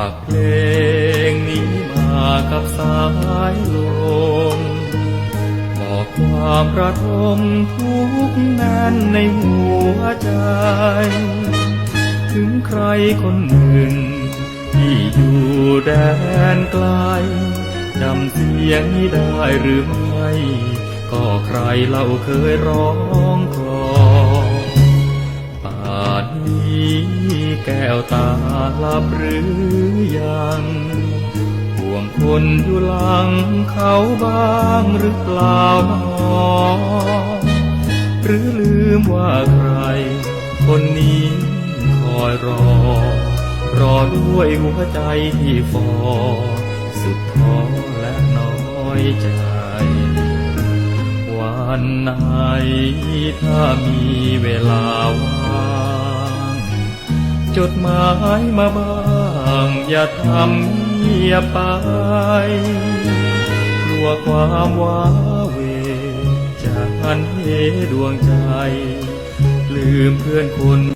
ากเพลงนี้มากับสายลมบอกความประทมทุกข์แน่นในหัวใจ ถึงใครคนหนึ่งที่อยู่แดนไกลจำเสียงนี้ได้หรือไม่ก็ใครเล่าเคยร้องคลอป่านนี้แก้วตาหลับหรือยังห่วงคนอยู่หลังเขาบ้างหรือเปล่าหนอหรือลืมว่าใครคนนี้คอยรอด้วยหัวใจที่ฟอสุดท้อและน้อยใจวันไหนถ้ามีเวลาว่างจดหมายมาบ้างอย่าทำเงียบไปกลัวความว้าเหวจะหันเหดวงใจลืมเพื่อนคน